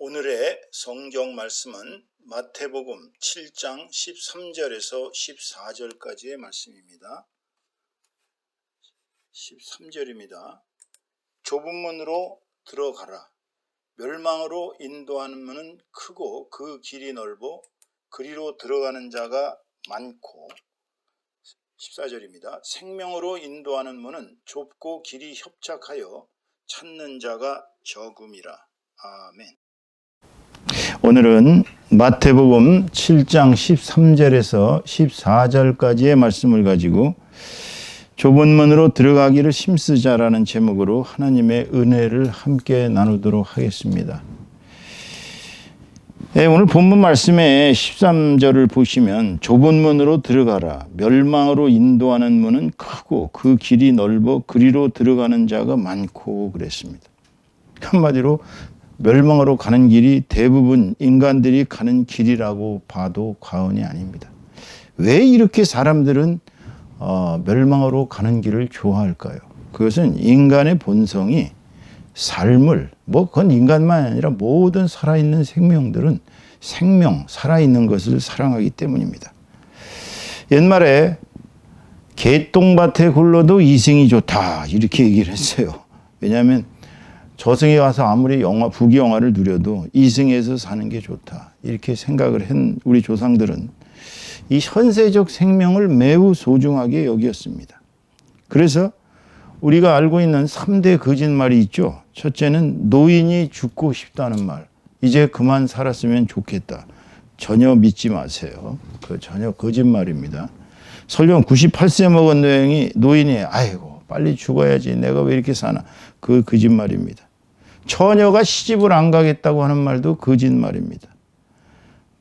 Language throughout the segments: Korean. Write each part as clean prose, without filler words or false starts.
오늘의 성경 말씀은 마태복음 7장 13절에서 14절까지의 말씀입니다. 13절입니다. 좁은 문으로 들어가라. 멸망으로 인도하는 문은 크고 그 길이 넓어 그리로 들어가는 자가 많고, 14절입니다. 생명으로 인도하는 문은 좁고 길이 협착하여 찾는 자가 적음이라. 아멘. 오늘은 마태복음 7장 13절에서 14절까지의 말씀을 가지고 좁은 문으로 들어가기를 힘쓰자라는 제목으로 하나님의 은혜를 함께 나누도록 하겠습니다. 오늘 본문 말씀의 13절을 보시면 좁은 문으로 들어가라. 멸망으로 인도하는 문은 크고 그 길이 넓어 그리로 들어가는 자가 많고 그랬습니다. 한마디로 멸망으로 가는 길이 대부분 인간들이 가는 길이라고 봐도 과언이 아닙니다. 왜 이렇게 사람들은 멸망으로 가는 길을 좋아할까요? 그것은 인간의 본성이 삶을, 그건 인간만 아니라 모든 살아있는 생명들은 살아있는 것을 사랑하기 때문입니다. 옛말에 개똥밭에 굴러도 이승이 좋다 이렇게 얘기를 했어요. 왜냐하면 저승에 가서 아무리 부귀 영화를 누려도 이승에서 사는 게 좋다 이렇게 생각을 한 우리 조상들은 이 현세적 생명을 매우 소중하게 여겼습니다. 그래서 우리가 알고 있는 3대 거짓말이 있죠. 첫째는 노인이 죽고 싶다는 말. 이제 그만 살았으면 좋겠다. 전혀 믿지 마세요. 그 전혀 거짓말입니다. 설령 98세 먹은 노인이 아이고 빨리 죽어야지 내가 왜 이렇게 사나. 그 거짓말입니다. 처녀가 시집을 안 가겠다고 하는 말도 거짓말입니다.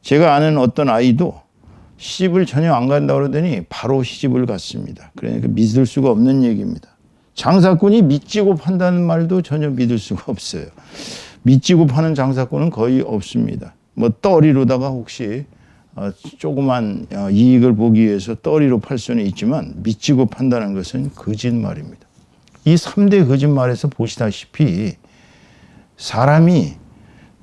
제가 아는 어떤 아이도 시집을 전혀 안 간다고 그러더니 바로 시집을 갔습니다. 그러니까 믿을 수가 없는 얘기입니다. 장사꾼이 믿지고 판다는 말도 전혀 믿을 수가 없어요. 믿지고 파는 장사꾼은 거의 없습니다. 떨이로다가 혹시 조그만 이익을 보기 위해서 떨이로 팔 수는 있지만 믿지고 판다는 것은 거짓말입니다. 이 3대 거짓말에서 보시다시피 사람이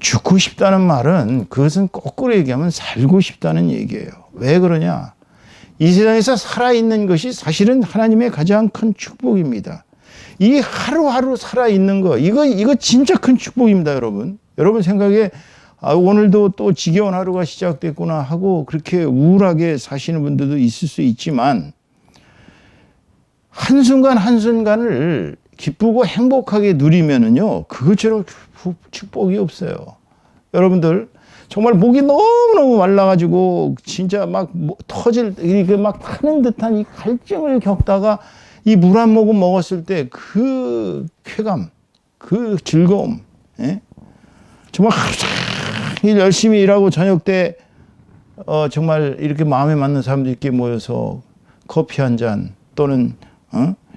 죽고 싶다는 말은 그것은 거꾸로 얘기하면 살고 싶다는 얘기예요. 왜 그러냐? 이 세상에서 살아있는 것이 사실은 하나님의 가장 큰 축복입니다. 이 하루하루 살아있는 거, 이거 진짜 큰 축복입니다, 여러분. 여러분 생각에 오늘도 또 지겨운 하루가 시작됐구나 하고 그렇게 우울하게 사시는 분들도 있을 수 있지만 한순간 한순간을 기쁘고 행복하게 누리면은요, 그것처럼 축복이 없어요. 여러분들, 정말 목이 너무너무 말라가지고, 진짜 막 이렇게 막 타는 듯한 이 갈증을 겪다가 이 물 한 모금 먹었을 때 그 쾌감, 그 즐거움, 정말 하루 종일 열심히 일하고 저녁 때, 정말 이렇게 마음에 맞는 사람들끼리 모여서 커피 한 잔 또는,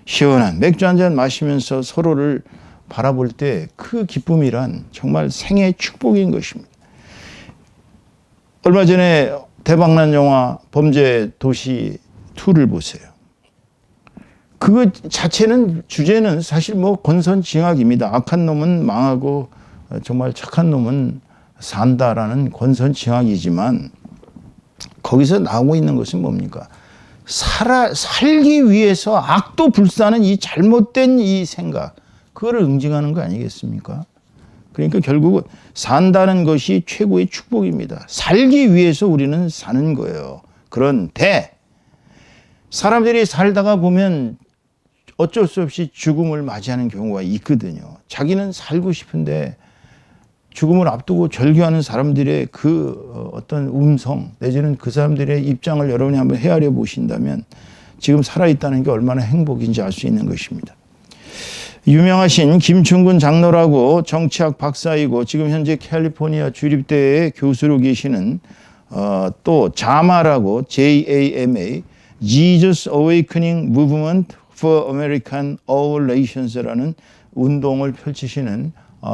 시원한 맥주 한 잔 마시면서 서로를 바라볼 때 그 기쁨이란 정말 생애의 축복인 것입니다. 얼마 전에 대박난 영화 범죄도시 2를 보세요. 그거 자체는 주제는 사실 권선징악입니다. 악한 놈은 망하고 정말 착한 놈은 산다라는 권선징악이지만 거기서 나오고 있는 것은 뭡니까? 살기 위해서 악도 불사는 이 잘못된 이 생각, 그거를 응징하는 거 아니겠습니까? 그러니까 결국은 산다는 것이 최고의 축복입니다. 살기 위해서 우리는 사는 거예요. 그런데 사람들이 살다가 보면 어쩔 수 없이 죽음을 맞이하는 경우가 있거든요. 자기는 살고 싶은데 죽음을 앞두고 절규하는 사람들의 그 어떤 음성 내지는 그 사람들의 입장을 여러분이 한번 헤아려 보신다면 지금 살아있다는 게 얼마나 행복인지 알 수 있는 것입니다. 유명하신 김충근 장로라고 정치학 박사이고 지금 현재 캘리포니아 주립대의 교수로 계시는 또 자마라고 JAMA Jesus Awakening Movement for American All Nations라는 운동을 펼치시는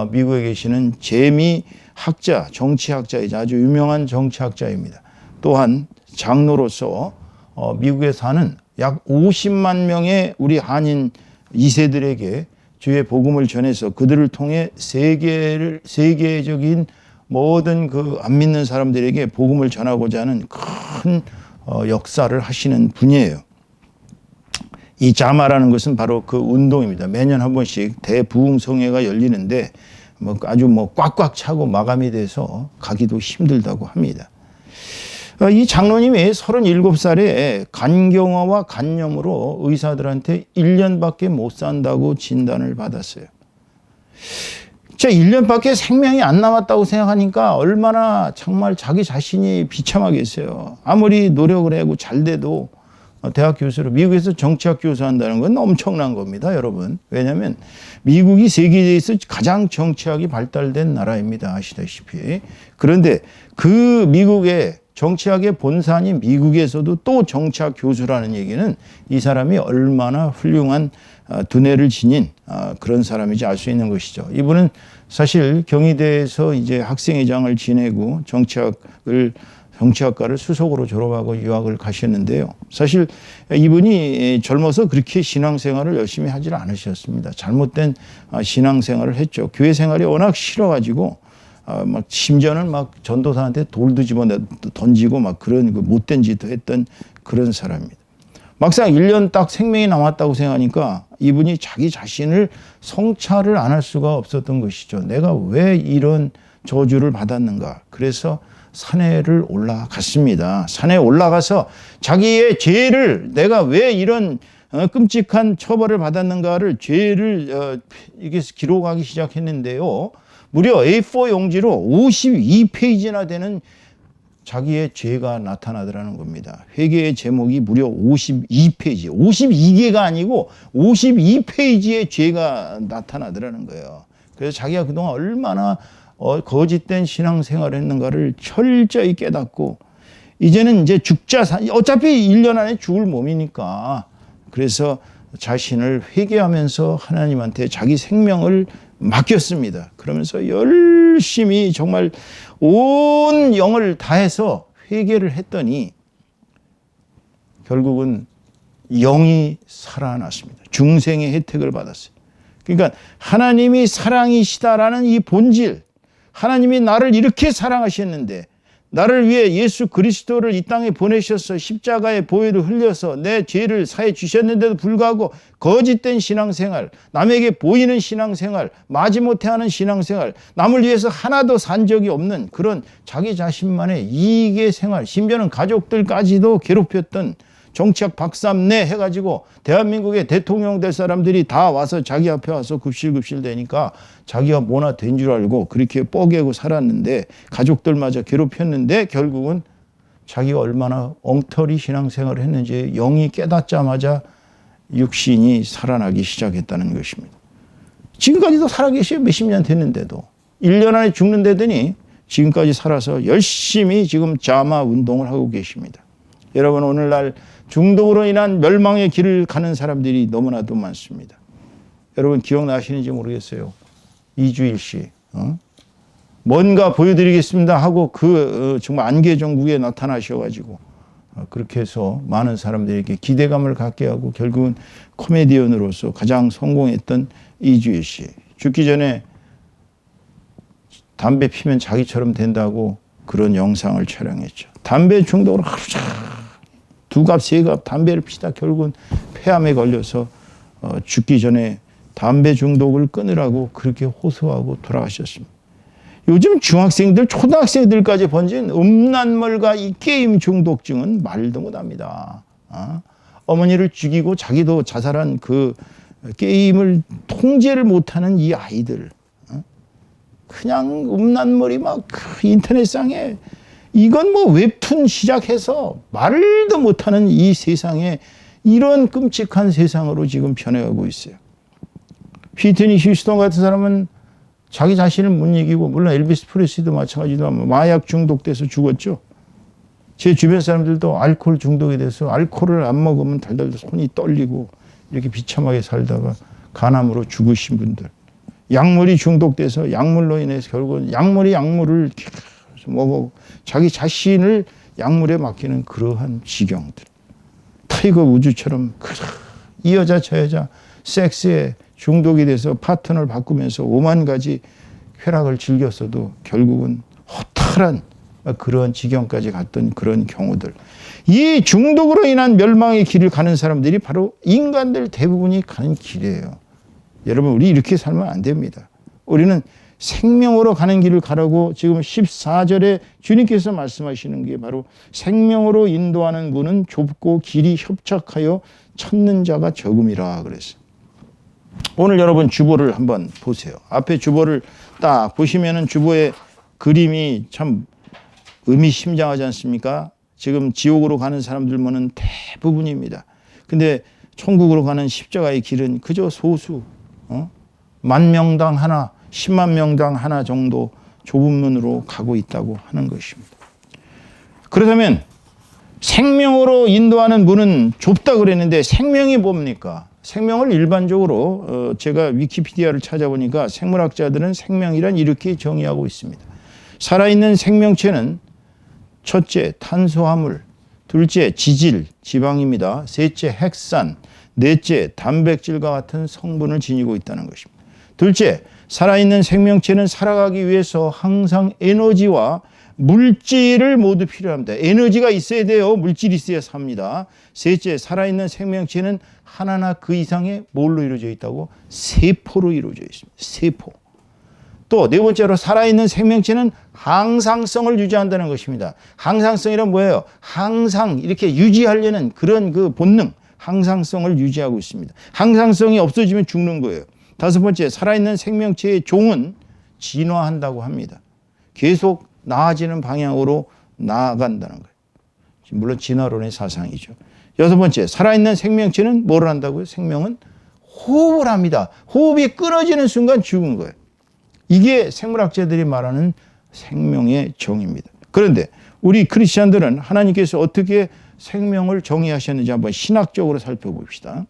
미국에 계시는 재미 학자, 정치학자이자 아주 유명한 정치학자입니다. 또한 장로로서 미국에 사는 약 50만 명의 우리 한인 2세들에게 주의 복음을 전해서 그들을 통해 세계적인 모든 그 안 믿는 사람들에게 복음을 전하고자 하는 큰 역사를 하시는 분이에요. 이 자마라는 것은 바로 그 운동입니다. 매년 한 번씩 대부흥성회가 열리는데 아주 꽉꽉 차고 마감이 돼서 가기도 힘들다고 합니다. 이 장로님이 37살에 간경화와 간염으로 의사들한테 1년밖에 못 산다고 진단을 받았어요. 자, 1년밖에 생명이 안 남았다고 생각하니까 얼마나 정말 자기 자신이 비참하겠어요. 아무리 노력을 하고 잘 돼도 대학 교수로, 미국에서 정치학 교수 한다는 건 엄청난 겁니다, 여러분. 왜냐하면 미국이 세계에서 가장 정치학이 발달된 나라입니다, 아시다시피. 그런데 그 미국의 정치학의 본산이 미국에서도 또 정치학 교수라는 얘기는 이 사람이 얼마나 훌륭한 두뇌를 지닌 그런 사람인지 알 수 있는 것이죠. 이분은 사실 경희대에서 이제 학생회장을 지내고 정치학과를 수석으로 졸업하고 유학을 가셨는데요. 사실 이분이 젊어서 그렇게 신앙생활을 열심히 하지 않으셨습니다. 잘못된 신앙생활을 했죠. 교회 생활이 워낙 싫어가지고 막 심지어는 막 전도사한테 돌도 집어 던지고 막 그런 못된 짓도 했던 그런 사람입니다. 막상 1년 딱 생명이 남았다고 생각하니까 이분이 자기 자신을 성찰을 안 할 수가 없었던 것이죠. 내가 왜 이런 저주를 받았는가. 그래서 산에를 올라갔습니다. 산에 올라가서 자기의 죄를, 내가 왜 이런 끔찍한 처벌을 받았는가를, 죄를 이게 기록하기 시작했는데요. 무려 A4 용지로 52페이지나 되는 자기의 죄가 나타나더라는 겁니다. 회개의 제목이 무려 52페이지, 52개가 아니고 52페이지의 죄가 나타나더라는 거예요. 그래서 자기가 그동안 얼마나 거짓된 신앙생활을 했는가를 철저히 깨닫고, 이제는 이제 어차피 1년 안에 죽을 몸이니까, 그래서 자신을 회개하면서 하나님한테 자기 생명을 맡겼습니다. 그러면서 열심히 정말 온 영을 다해서 회개를 했더니 결국은 영이 살아났습니다. 중생의 혜택을 받았어요. 그러니까 하나님이 사랑이시다라는 이 본질, 하나님이 나를 이렇게 사랑하셨는데 나를 위해 예수 그리스도를 이 땅에 보내셔서 십자가의 보혈을 흘려서 내 죄를 사해 주셨는데도 불구하고 거짓된 신앙생활, 남에게 보이는 신앙생활, 마지못해 하는 신앙생활, 남을 위해서 하나도 산 적이 없는 그런 자기 자신만의 이익의 생활, 심지어는 가족들까지도 괴롭혔던 정치학 박삼내 해가지고 대한민국의 대통령 될 사람들이 다 와서 자기 앞에 와서 급실급실 되니까 자기가 뭐나 된 줄 알고 그렇게 뻐개고 살았는데, 가족들마저 괴롭혔는데 결국은 자기가 얼마나 엉터리 신앙생활을 했는지 영이 깨닫자마자 육신이 살아나기 시작했다는 것입니다. 지금까지도 살아계셔요. 몇십 년 됐는데도. 1년 안에 죽는다더니 지금까지 살아서 열심히 지금 자마 운동을 하고 계십니다. 여러분, 오늘날 중독으로 인한 멸망의 길을 가는 사람들이 너무나도 많습니다. 여러분 기억나시는지 모르겠어요. 이주일 씨, 뭔가 보여드리겠습니다 하고 정말 안개 전국에 나타나셔가지고 그렇게 해서 많은 사람들에게 기대감을 갖게 하고 결국은 코미디언으로서 가장 성공했던 이주일 씨. 죽기 전에 담배 피면 자기처럼 된다고 그런 영상을 촬영했죠. 담배 중독으로 하루 종일 2갑, 3갑 담배를 피다 결국은 폐암에 걸려서 죽기 전에 담배 중독을 끊으라고 그렇게 호소하고 돌아가셨습니다. 요즘 중학생들, 초등학생들까지 번진 음란물과 이 게임 중독증은 말도 못합니다. 어머니를 죽이고 자기도 자살한 그 게임을 통제를 못하는 이 아이들. 그냥 음란물이 막 인터넷상에, 이건 뭐 웹툰 시작해서 말도 못하는 이 세상에, 이런 끔찍한 세상으로 지금 변해가고 있어요. 휘트니 휴스턴 같은 사람은 자기 자신을 못 이기고, 물론 엘비스 프레슬리도 마찬가지지만 마약 중독돼서 죽었죠. 제 주변 사람들도 알코올 중독이 돼서 알코올을 안 먹으면 달달 손이 떨리고 이렇게 비참하게 살다가 간암으로 죽으신 분들. 약물이 중독돼서 약물로 인해서 결국은 약물을 먹어 자기 자신을 약물에 맡기는 그러한 지경들. 타이거 우즈처럼 이 여자 저 여자 섹스에 중독이 돼서 파트너를 바꾸면서 5만 가지 쾌락을 즐겼어도 결국은 허탈한 그런 지경까지 갔던 그런 경우들. 이 중독으로 인한 멸망의 길을 가는 사람들이 바로 인간들 대부분이 가는 길이에요. 여러분, 우리 이렇게 살면 안 됩니다. 우리는 생명으로 가는 길을 가라고 지금 14절에 주님께서 말씀하시는 게 바로 생명으로 인도하는 문은 좁고 길이 협착하여 찾는 자가 적음이라 그랬어요. 오늘 여러분 주보를 한번 보세요. 앞에 주보를 딱 보시면은 주보의 그림이 참 의미심장하지 않습니까? 지금 지옥으로 가는 사람들만은 대부분입니다. 근데 천국으로 가는 십자가의 길은 그저 소수, 10,000명당 하나, 10만 명당 하나 정도 좁은 문으로 가고 있다고 하는 것입니다. 그렇다면 생명으로 인도하는 문은 좁다 그랬는데 생명이 뭡니까? 생명을 일반적으로 제가 위키피디아를 찾아보니까 생물학자들은 생명이란 이렇게 정의하고 있습니다. 살아있는 생명체는 첫째, 탄수화물, 둘째, 지질, 지방입니다. 셋째, 핵산, 넷째, 단백질과 같은 성분을 지니고 있다는 것입니다. 둘째, 살아있는 생명체는 살아가기 위해서 항상 에너지와 물질을 모두 필요합니다. 에너지가 있어야 돼요. 물질이 있어야 삽니다. 셋째, 살아있는 생명체는 하나나 그 이상의 뭘로 이루어져 있다고? 세포로 이루어져 있습니다. 세포. 또 네 번째로 살아있는 생명체는 항상성을 유지한다는 것입니다. 항상성이란 뭐예요? 항상 이렇게 유지하려는 그런 그 본능, 항상성을 유지하고 있습니다. 항상성이 없어지면 죽는 거예요. 다섯 번째, 살아있는 생명체의 종은 진화한다고 합니다. 계속 나아지는 방향으로 나아간다는 거예요. 물론 진화론의 사상이죠. 여섯 번째, 살아있는 생명체는 뭘 한다고요? 생명은 호흡을 합니다. 호흡이 끊어지는 순간 죽은 거예요. 이게 생물학자들이 말하는 생명의 정의입니다. 그런데 우리 크리스찬들은 하나님께서 어떻게 생명을 정의하셨는지 한번 신학적으로 살펴봅시다.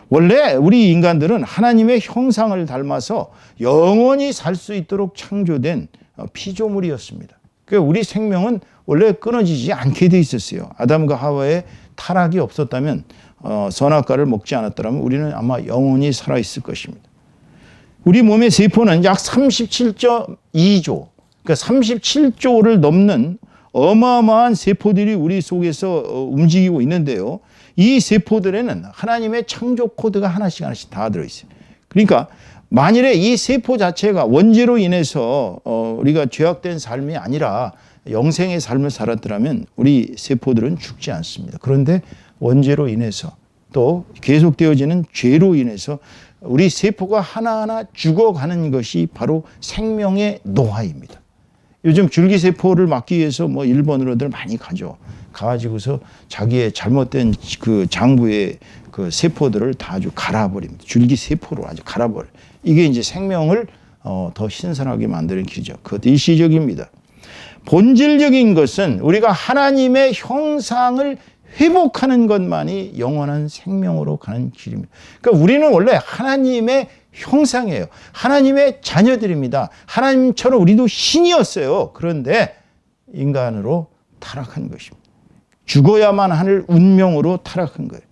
원래 우리 인간들은 하나님의 형상을 닮아서 영원히 살 수 있도록 창조된 피조물이었습니다. 그러니까 우리 생명은 원래 끊어지지 않게 돼 있었어요. 아담과 하와의 타락이 없었다면, 선악과를 먹지 않았더라면 우리는 아마 영원히 살아있을 것입니다. 우리 몸의 세포는 약 37.2조, 그러니까 37조를 넘는 어마어마한 세포들이 우리 속에서 움직이고 있는데요. 이 세포들에는 하나님의 창조 코드가 하나씩 다 들어있어요. 그러니까 만일에 이 세포 자체가 원죄로 인해서 우리가 죄악된 삶이 아니라 영생의 삶을 살았더라면 우리 세포들은 죽지 않습니다. 그런데 원죄로 인해서 또 계속되어지는 죄로 인해서 우리 세포가 하나하나 죽어가는 것이 바로 생명의 노화입니다. 요즘 줄기세포를 막기 위해서 일본으로들 많이 가죠. 가가지고서 자기의 잘못된 그 장부의 그 세포들을 다 아주 갈아버립니다. 줄기세포로 아주 갈아버려요. 이게 이제 생명을 더 신선하게 만드는 길이죠. 그것도 일시적입니다. 본질적인 것은 우리가 하나님의 형상을 회복하는 것만이 영원한 생명으로 가는 길입니다. 그러니까 우리는 원래 하나님의 형상이에요. 하나님의 자녀들입니다. 하나님처럼 우리도 신이었어요. 그런데 인간으로 타락한 것입니다. 죽어야만 할 운명으로 타락한 거예요.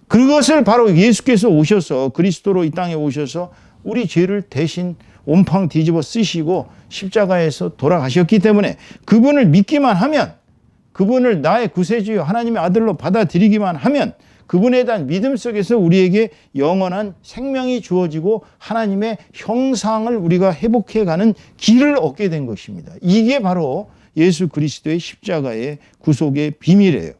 그것을 바로 예수께서 오셔서 그리스도로 이 땅에 오셔서 우리 죄를 대신 온팡 뒤집어 쓰시고 십자가에서 돌아가셨기 때문에 그분을 믿기만 하면, 그분을 나의 구세주여 하나님의 아들로 받아들이기만 하면 그분에 대한 믿음 속에서 우리에게 영원한 생명이 주어지고 하나님의 형상을 우리가 회복해가는 길을 얻게 된 것입니다. 이게 바로 예수 그리스도의 십자가의 구속의 비밀이에요.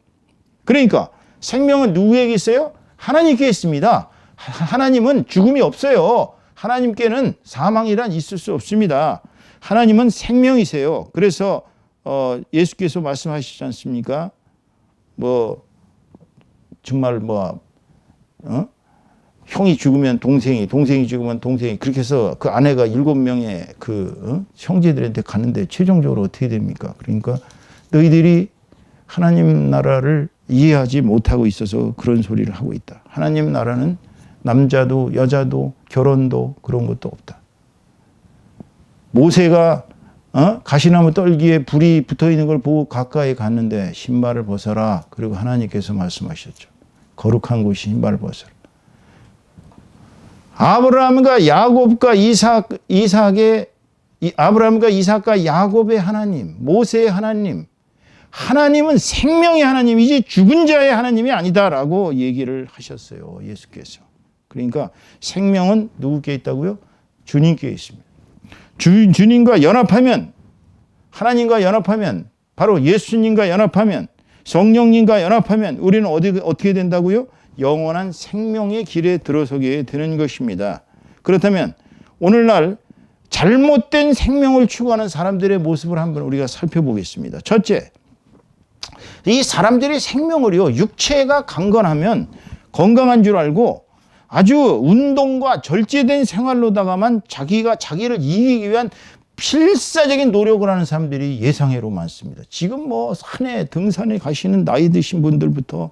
그러니까 생명은 누구에게 있어요? 하나님께 있습니다. 하나님은 죽음이 없어요. 하나님께는 사망이란 있을 수 없습니다. 하나님은 생명이세요. 그래서 예수께서 말씀하시지 않습니까? 정말 형이 죽으면 동생이 죽으면 동생이, 그렇게 해서 그 아내가 7명의 형제들한테 갔는데 최종적으로 어떻게 됩니까? 그러니까 너희들이 하나님 나라를 이해하지 못하고 있어서 그런 소리를 하고 있다. 하나님 나라는 남자도 여자도 결혼도 그런 것도 없다. 모세가 가시나무 떨기에 불이 붙어 있는 걸 보고 가까이 갔는데 신발을 벗어라. 그리고 하나님께서 말씀하셨죠. 거룩한 곳이 신발을 벗어라. 아브라함과 야곱과 이삭의 이 아브라함과 이삭과 야곱의 하나님, 모세의 하나님, 하나님은 생명의 하나님이지 죽은 자의 하나님이 아니다라고 얘기를 하셨어요. 예수께서. 그러니까 생명은 누구께 있다고요? 주님께 있습니다. 주님과 연합하면, 하나님과 연합하면, 바로 예수님과 연합하면, 성령님과 연합하면 우리는 어떻게 된다고요? 영원한 생명의 길에 들어서게 되는 것입니다. 그렇다면 오늘날 잘못된 생명을 추구하는 사람들의 모습을 한번 우리가 살펴보겠습니다. 첫째, 이 사람들이 생명을요, 육체가 강건하면 건강한 줄 알고 아주 운동과 절제된 생활로다가만 자기를 이기기 위한 필사적인 노력을 하는 사람들이 예상외로 많습니다. 지금 뭐 산에 등산에 가시는 나이 드신 분들부터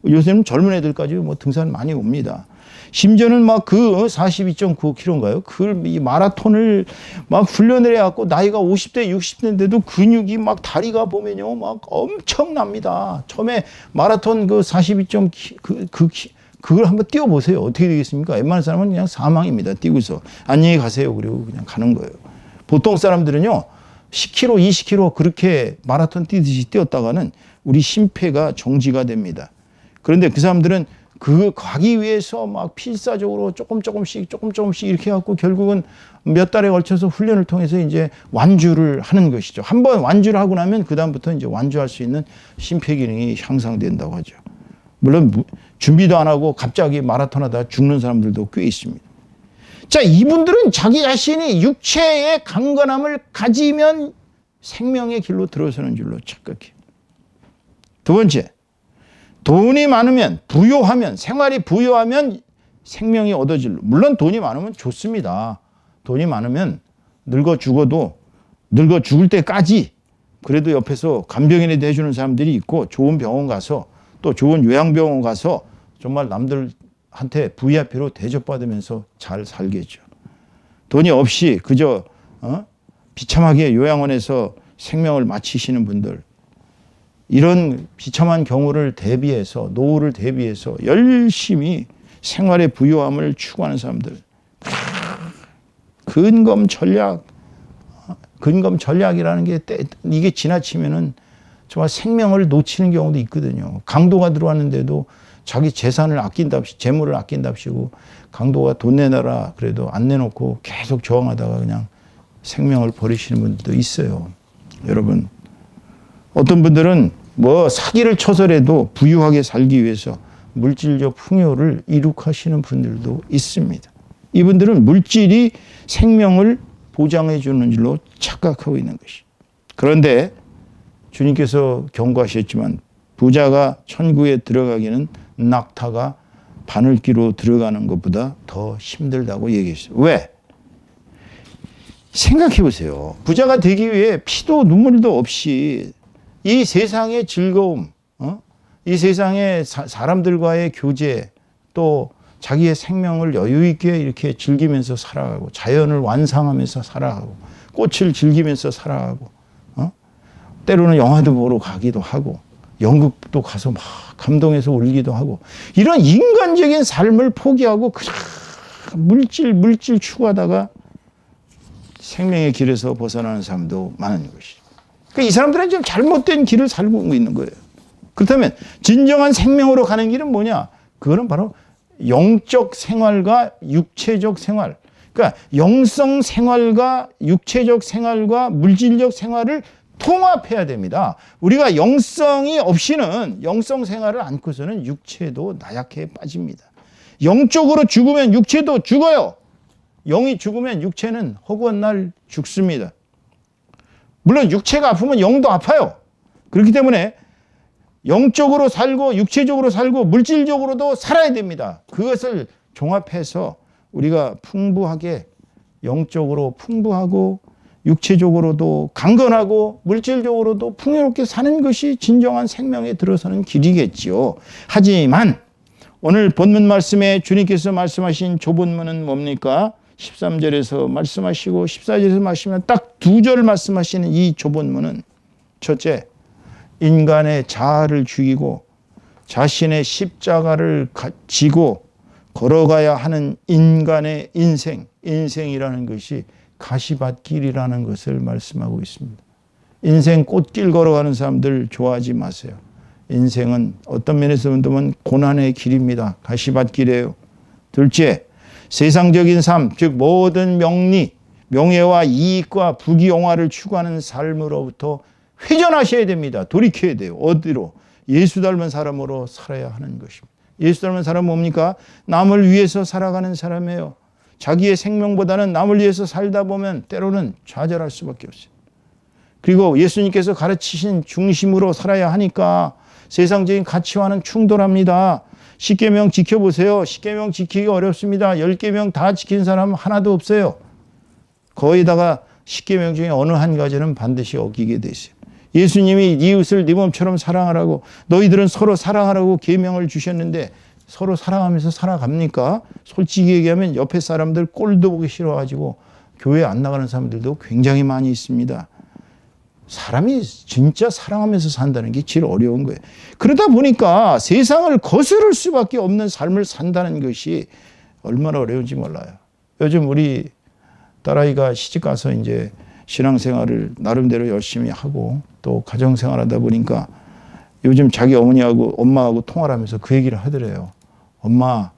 요새는 젊은 애들까지 뭐 등산 많이 옵니다. 심지어는 막 그 42.9km인가요? 이 마라톤을 막 훈련을 해갖고 나이가 50대, 60대인데도 근육이 막 다리가 보면요, 막 엄청납니다. 처음에 마라톤 그 42.9 그걸 한번 뛰어보세요. 어떻게 되겠습니까? 웬만한 사람은 그냥 사망입니다. 뛰고서 안녕히 가세요. 그리고 그냥 가는 거예요. 보통 사람들은요, 10km, 20km 그렇게 마라톤 뛰듯이 뛰었다가는 우리 심폐가 정지가 됩니다. 그런데 그 사람들은 그 가기 위해서 막 필사적으로 조금씩 이렇게 해갖고 결국은 몇 달에 걸쳐서 훈련을 통해서 이제 완주를 하는 것이죠. 한번 완주를 하고 나면 그다음부터 이제 완주할 수 있는 심폐 기능이 향상된다고 하죠. 물론 준비도 안 하고 갑자기 마라톤 하다가 죽는 사람들도 꽤 있습니다. 자, 이분들은 자기 자신이 육체의 강건함을 가지면 생명의 길로 들어서는 줄로 착각해요. 두 번째, 돈이 많으면, 부유하면, 생활이 부유하면 생명이 얻어질로. 물론 돈이 많으면 좋습니다. 돈이 많으면 늙어 죽을 때까지 그래도 옆에서 간병인이 해주는 사람들이 있고 좋은 병원 가서 또 좋은 요양병원 가서 정말 남들한테 VIP로 대접받으면서 잘 살겠죠. 돈이 없이 그저 비참하게 요양원에서 생명을 마치시는 분들, 이런 비참한 경우를 대비해서, 노후를 대비해서 열심히 생활의 부유함을 추구하는 사람들, 근검 전략이라는 게 이게 지나치면은 정말 생명을 놓치는 경우도 있거든요. 강도가 들어왔는데도 자기 재산을 아낀답시고, 재물을 아낀답시고, 강도가 돈 내놔라 그래도 안 내놓고 계속 저항하다가 그냥 생명을 버리시는 분들도 있어요. 여러분, 어떤 분들은 뭐 사기를 쳐서라도 부유하게 살기 위해서 물질적 풍요를 이룩하시는 분들도 있습니다. 이분들은 물질이 생명을 보장해 주는 줄로 착각하고 있는 것이. 그런데 주님께서 경고하셨지만 부자가 천국에 들어가기는 낙타가 바늘기로 들어가는 것보다 더 힘들다고 얘기했어요. 왜? 생각해 보세요. 부자가 되기 위해 피도 눈물도 없이 이 세상의 즐거움, 이 세상의 사람들과의 교제, 또 자기의 생명을 여유 있게 이렇게 즐기면서 살아가고, 자연을 완상하면서 살아가고, 꽃을 즐기면서 살아가고, 때로는 영화도 보러 가기도 하고, 연극도 가서 막 감동해서 울기도 하고, 이런 인간적인 삶을 포기하고 그냥 물질 추구하다가 생명의 길에서 벗어나는 사람도 많은 것이죠. 그러니까 이 사람들은 좀 잘못된 길을 살고 있는 거예요. 그렇다면 진정한 생명으로 가는 길은 뭐냐? 그거는 바로 영적 생활과 육체적 생활. 그러니까 영성 생활과 육체적 생활과 물질적 생활을 통합해야 됩니다. 우리가 영성이 없이는, 영성 생활을 않고서는 육체도 나약해 빠집니다. 영적으로 죽으면 육체도 죽어요. 영이 죽으면 육체는 허구한 날 죽습니다. 물론 육체가 아프면 영도 아파요. 그렇기 때문에 영적으로 살고 육체적으로 살고 물질적으로도 살아야 됩니다. 그것을 종합해서 우리가 풍부하게, 영적으로 풍부하고 육체적으로도 강건하고 물질적으로도 풍요롭게 사는 것이 진정한 생명에 들어서는 길이겠지요. 하지만 오늘 본문 말씀에 주님께서 말씀하신 조본문은 뭡니까? 13절에서 말씀하시고 14절에서 말씀하시면 딱 두 절 말씀하시는 이 조본문은, 첫째, 인간의 자아를 죽이고 자신의 십자가를 지고 걸어가야 하는 인간의 인생이라는 것이 가시밭길이라는 것을 말씀하고 있습니다. 인생 꽃길 걸어가는 사람들 좋아하지 마세요. 인생은 어떤 면에서 보면 고난의 길입니다. 가시밭길이에요. 둘째, 세상적인 삶, 즉 모든 명리, 명예와 이익과 부귀영화를 추구하는 삶으로부터 회전하셔야 됩니다. 돌이켜야 돼요. 어디로? 예수 닮은 사람으로 살아야 하는 것입니다. 예수 닮은 사람은 뭡니까? 남을 위해서 살아가는 사람이에요. 자기의 생명보다는 남을 위해서 살다 보면 때로는 좌절할 수밖에 없어요. 그리고 예수님께서 가르치신 중심으로 살아야 하니까 세상적인 가치와는 충돌합니다. 10계명 지켜보세요. 10계명 지키기 어렵습니다. 10계명 다 지킨 사람은 하나도 없어요. 거의다가 10계명 중에 어느 한 가지는 반드시 어기게 돼 있어요. 예수님이 이웃을 네 몸처럼 사랑하라고, 너희들은 서로 사랑하라고 계명을 주셨는데 서로 사랑하면서 살아갑니까? 솔직히 얘기하면 옆에 사람들 꼴도 보기 싫어가지고 교회 안 나가는 사람들도 굉장히 많이 있습니다. 사람이 진짜 사랑하면서 산다는 게 제일 어려운 거예요. 그러다 보니까 세상을 거스를 수밖에 없는 삶을 산다는 것이 얼마나 어려운지 몰라요. 요즘 우리 딸아이가 시집가서 이제 신앙생활을 나름대로 열심히 하고 또 가정생활하다 보니까 요즘 자기 어머니하고 엄마하고 통화를 하면서 그 얘기를 하더래요. 엄마,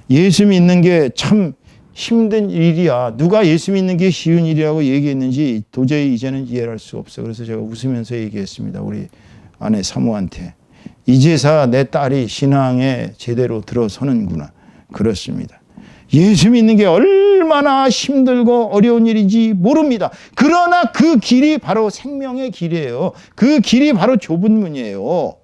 예수 믿는 게 참 힘든 일이야. 누가 예수 믿는 게 쉬운 일이라고 얘기했는지 도저히 이제는 이해할 수 없어. 그래서 제가 웃으면서 얘기했습니다. 우리 아내 사모한테. 이제서 내 딸이 신앙에 제대로 들어서는구나. 그렇습니다. 예수 믿는 게 얼마나 힘들고 어려운 일인지 모릅니다. 그러나 그 길이 바로 생명의 길이에요. 그 길이 바로 좁은 문이에요.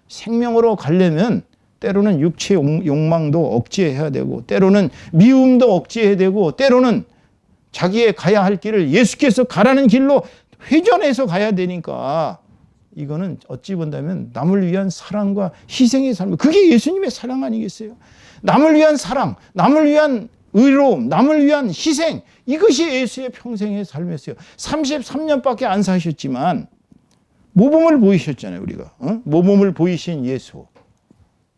생명으로 가려면 때로는 육체 욕망도 억제해야 되고, 때로는 미움도 억제해야 되고, 때로는 자기의 가야 할 길을 예수께서 가라는 길로 회전해서 가야 되니까, 이거는 어찌 본다면 남을 위한 사랑과 희생의 삶, 그게 예수님의 사랑 아니겠어요? 남을 위한 사랑, 남을 위한 의로움, 남을 위한 희생, 이것이 예수의 평생의 삶이었어요. 33년밖에 안 사셨지만 모범을 보이셨잖아요. 우리가 모범을 보이신 예수.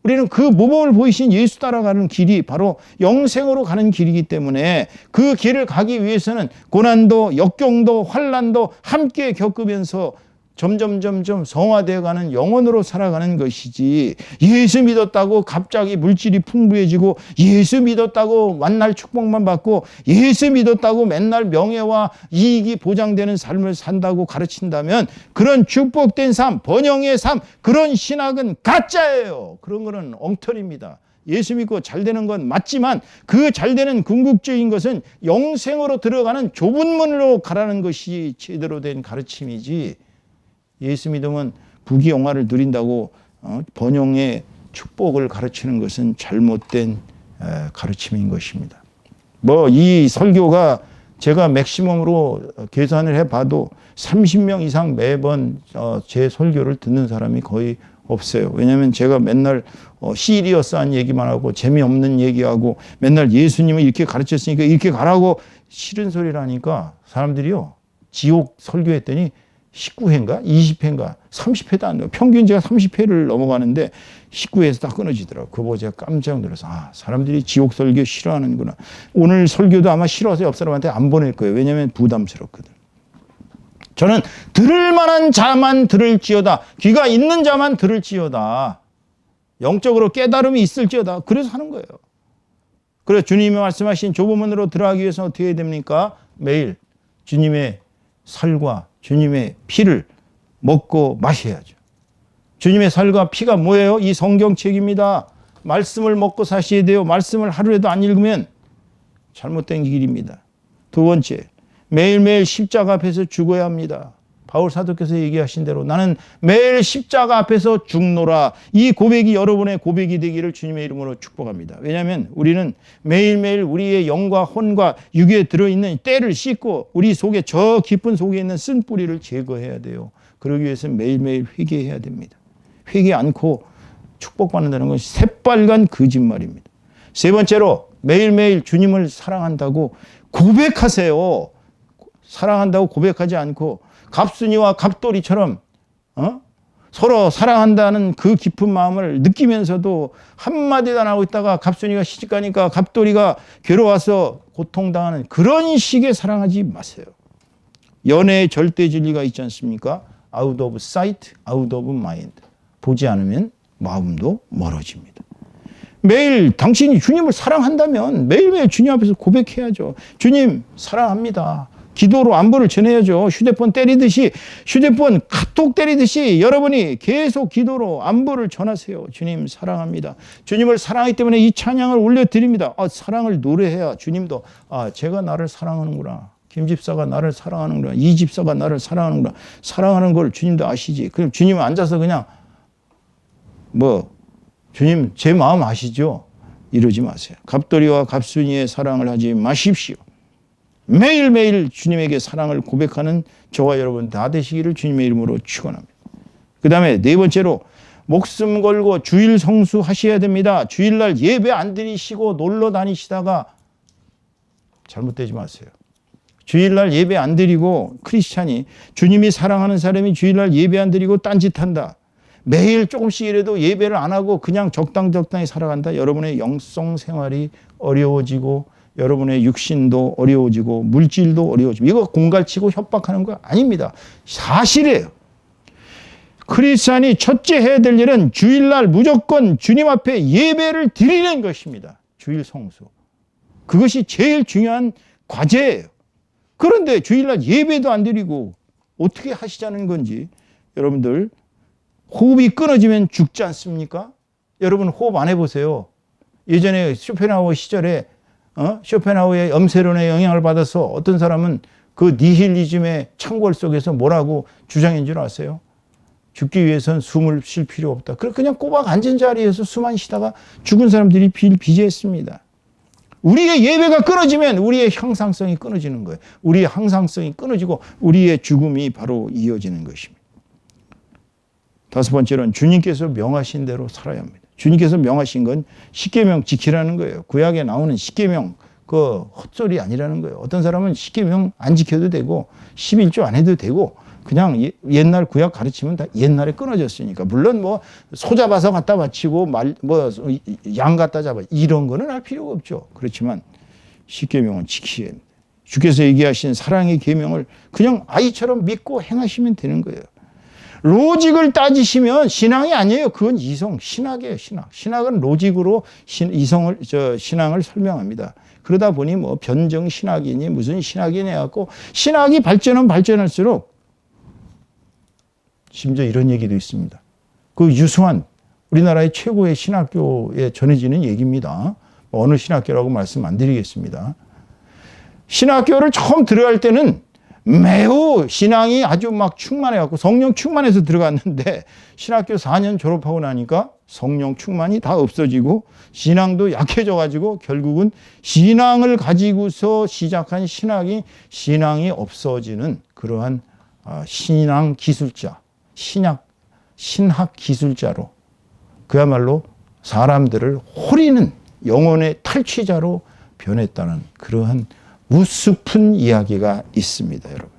우리는 그 모범을 보이신 예수 따라가는 길이 바로 영생으로 가는 길이기 때문에 그 길을 가기 위해서는 고난도 역경도 환난도 함께 겪으면서 점점 성화되어가는 영혼으로 살아가는 것이지, 예수 믿었다고 갑자기 물질이 풍부해지고, 예수 믿었다고 만날 축복만 받고, 예수 믿었다고 맨날 명예와 이익이 보장되는 삶을 산다고 가르친다면 그런 축복된 삶, 번영의 삶, 그런 신학은 가짜예요. 그런 거는 엉터리입니다. 예수 믿고 잘 되는 건 맞지만 그 잘 되는 궁극적인 것은 영생으로 들어가는 좁은 문으로 가라는 것이 제대로 된 가르침이지, 예수 믿으면 부귀영화를 누린다고 번영의 축복을 가르치는 것은 잘못된 가르침인 것입니다. 이 설교가 제가 맥시멈으로 계산을 해봐도 30명 이상 매번 제 설교를 듣는 사람이 거의 없어요. 왜냐하면 제가 맨날 시리어스한 얘기만 하고 재미없는 얘기하고 맨날 예수님을 이렇게 가르쳤으니까 이렇게 가라고 싫은 소리를 하니까 사람들이요, 지옥 설교했더니 19회인가 20회인가 30회도 안 돼요. 평균 제가 30회를 넘어가는데 19회에서 다 끊어지더라고요. 그거 보고 제가 깜짝 놀라서 사람들이 지옥 설교 싫어하는구나. 오늘 설교도 아마 싫어서 옆 사람한테 안 보낼 거예요. 왜냐하면 부담스럽거든. 저는 들을 만한 자만 들을지어다. 귀가 있는 자만 들을지어다. 영적으로 깨달음이 있을지어다. 그래서 하는 거예요. 그래서 주님이 말씀하신 좁은 문으로 들어가기 위해서 어떻게 해야 됩니까? 매일 주님의 살과 주님의 피를 먹고 마셔야죠. 주님의 살과 피가 뭐예요? 이 성경책입니다. 말씀을 먹고 사셔야 돼요. 말씀을 하루에도 안 읽으면 잘못된 길입니다. 두 번째, 매일매일 십자가 앞에서 죽어야 합니다. 바울 사도께서 얘기하신 대로 나는 매일 십자가 앞에서 죽노라. 이 고백이 여러분의 고백이 되기를 주님의 이름으로 축복합니다. 왜냐하면 우리는 매일매일 우리의 영과 혼과 육에 들어있는 때를 씻고 우리 속에 저 깊은 속에 있는 쓴뿌리를 제거해야 돼요. 그러기 위해서는 매일매일 회개해야 됩니다. 회개 않고 축복받는다는 건 새빨간 거짓말입니다. 세 번째로 매일매일 주님을 사랑한다고 고백하세요. 사랑한다고 고백하지 않고 갑순이와 갑돌이처럼 서로 사랑한다는 그 깊은 마음을 느끼면서도 한마디도 안 하고 있다가 갑순이가 시집가니까 갑돌이가 괴로워서 고통당하는 그런 식의 사랑하지 마세요. 연애의 절대 진리가 있지 않습니까? Out of sight, out of mind. 보지 않으면 마음도 멀어집니다. 매일 당신이 주님을 사랑한다면 매일매일 주님 앞에서 고백해야죠. 주님 사랑합니다. 기도로 안부를 전해야죠. 휴대폰 때리듯이, 휴대폰 카톡 때리듯이 여러분이 계속 기도로 안부를 전하세요. 주님 사랑합니다. 주님을 사랑하기 때문에 이 찬양을 올려드립니다. 사랑을 노래해야 주님도 제가 나를 사랑하는구나. 김 집사가 나를 사랑하는구나. 이 집사가 나를 사랑하는구나. 사랑하는 걸 주님도 아시지. 그럼 주님은 앉아서 그냥 주님 제 마음 아시죠? 이러지 마세요. 갑돌이와 갑순이의 사랑을 하지 마십시오. 매일매일 주님에게 사랑을 고백하는 저와 여러분 다 되시기를 주님의 이름으로 축원합니다. 그 다음에 네 번째로 목숨 걸고 주일 성수하셔야 됩니다. 주일날 예배 안 드리시고 놀러 다니시다가 잘못되지 마세요. 주일날 예배 안 드리고 크리스찬이 주님이 사랑하는 사람이 주일날 예배 안 드리고 딴짓한다. 매일 조금씩이라도 예배를 안 하고 그냥 적당히 살아간다. 여러분의 영성 생활이 어려워지고 여러분의 육신도 어려워지고 물질도 어려워지고 이거 공갈치고 협박하는 거 아닙니다. 사실이에요. 크리스찬이 첫째 해야 될 일은 주일날 무조건 주님 앞에 예배를 드리는 것입니다. 주일 성수. 그것이 제일 중요한 과제예요. 그런데 주일날 예배도 안 드리고 어떻게 하시자는 건지 여러분들 호흡이 끊어지면 죽지 않습니까? 여러분 호흡 안 해보세요. 예전에 쇼펜하우어 시절에 쇼펜하우어의 염세론의 영향을 받아서 어떤 사람은 그 니힐리즘의 창궐 속에서 뭐라고 주장한 줄 아세요? 죽기 위해서는 숨을 쉴 필요 없다. 그냥 꼬박 앉은 자리에서 숨만 쉬다가 죽은 사람들이 비일비재했습니다. 우리의 예배가 끊어지면 우리의 형상성이 끊어지는 거예요. 우리의 항상성이 끊어지고 우리의 죽음이 바로 이어지는 것입니다. 다섯 번째로는 주님께서 명하신 대로 살아야 합니다. 주님께서 명하신 건 십계명 지키라는 거예요. 구약에 나오는 십계명 그 헛소리 아니라는 거예요. 어떤 사람은 십계명 안 지켜도 되고 11조 안 해도 되고 그냥 옛날 구약 가르치면 다 옛날에 끊어졌으니까. 물론 소 잡아서 갖다 바치고 양 갖다 잡아 이런 거는 할 필요가 없죠. 그렇지만 십계명은 지키셔야 합니다. 주께서 얘기하신 사랑의 계명을 그냥 아이처럼 믿고 행하시면 되는 거예요. 로직을 따지시면 신앙이 아니에요. 그건 이성, 신학이에요. 신학은 로직으로 신앙을 설명합니다. 그러다 보니 변정 신학이니 무슨 신학이니 해갖고 신학이 발전하면 발전할수록 심지어 이런 얘기도 있습니다. 그 유수한 우리나라의 최고의 신학교에 전해지는 얘기입니다. 어느 신학교라고 말씀 안 드리겠습니다. 신학교를 처음 들어갈 때는 매우 신앙이 아주 충만해갖고 성령 충만해서 들어갔는데 신학교 4년 졸업하고 나니까 성령 충만이 다 없어지고 신앙도 약해져가지고 결국은 신앙을 가지고서 시작한 신앙이 없어지는 그러한 신학 기술자로 그야말로 사람들을 호리는 영혼의 탈취자로 변했다는 그러한 우스픈 이야기가 있습니다, 여러분.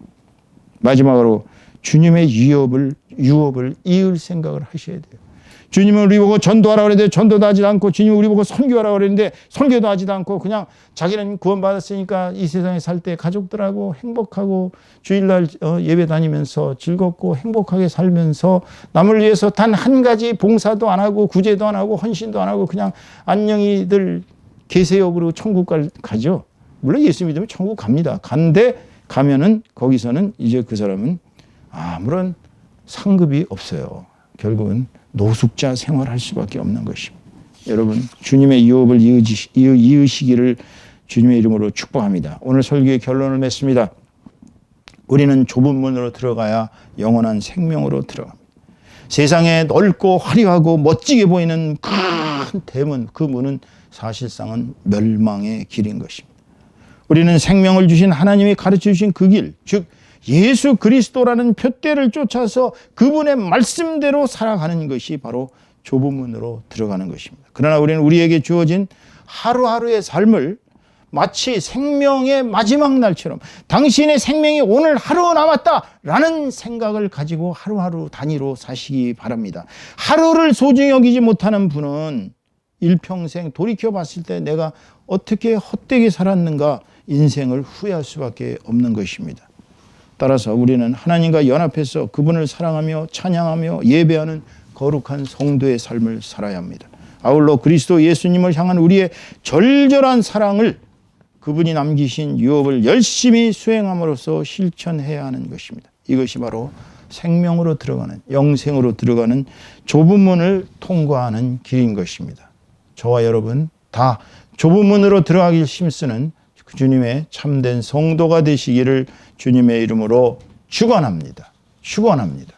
마지막으로 주님의 유업을 이을 생각을 하셔야 돼요. 주님은 우리 보고 전도하라고 그랬는데 전도도 하지도 않고, 주님은 우리 보고 선교하라고 그랬는데 선교도 하지도 않고, 그냥 자기는 구원받았으니까 이 세상에 살 때 가족들하고 행복하고 주일날 예배 다니면서 즐겁고 행복하게 살면서 남을 위해서 단 한 가지 봉사도 안 하고 구제도 안 하고 헌신도 안 하고 그냥 안녕히들 계세요 그러고 천국 가죠. 물론 예수 믿으면 천국 갑니다. 간데 가면은 거기서는 이제 그 사람은 아무런 상급이 없어요. 결국은 노숙자 생활할 수밖에 없는 것입니다. 여러분, 주님의 유업을 이으시기를 주님의 이름으로 축복합니다. 오늘 설교의 결론을 맺습니다. 우리는 좁은 문으로 들어가야 영원한 생명으로 들어갑니다. 세상에 넓고 화려하고 멋지게 보이는 큰 대문, 그 문은 사실상은 멸망의 길인 것입니다. 우리는 생명을 주신 하나님이 가르쳐 주신 그 길, 즉 예수 그리스도라는 푯대를 쫓아서 그분의 말씀대로 살아가는 것이 바로 좁은 문으로 들어가는 것입니다. 그러나 우리는 우리에게 주어진 하루하루의 삶을 마치 생명의 마지막 날처럼 당신의 생명이 오늘 하루 남았다라는 생각을 가지고 하루하루 단위로 사시기 바랍니다. 하루를 소중히 여기지 못하는 분은 일평생 돌이켜 봤을 때 내가 어떻게 헛되게 살았는가 인생을 후회할 수밖에 없는 것입니다. 따라서 우리는 하나님과 연합해서 그분을 사랑하며 찬양하며 예배하는 거룩한 성도의 삶을 살아야 합니다. 아울러 그리스도 예수님을 향한 우리의 절절한 사랑을 그분이 남기신 유업을 열심히 수행함으로써 실천해야 하는 것입니다. 이것이 바로 생명으로 들어가는, 영생으로 들어가는 좁은 문을 통과하는 길인 것입니다. 저와 여러분 다 좁은 문으로 들어가길 힘쓰는 주님의 참된 성도가 되시기를 주님의 이름으로 축원합니다. 축원합니다.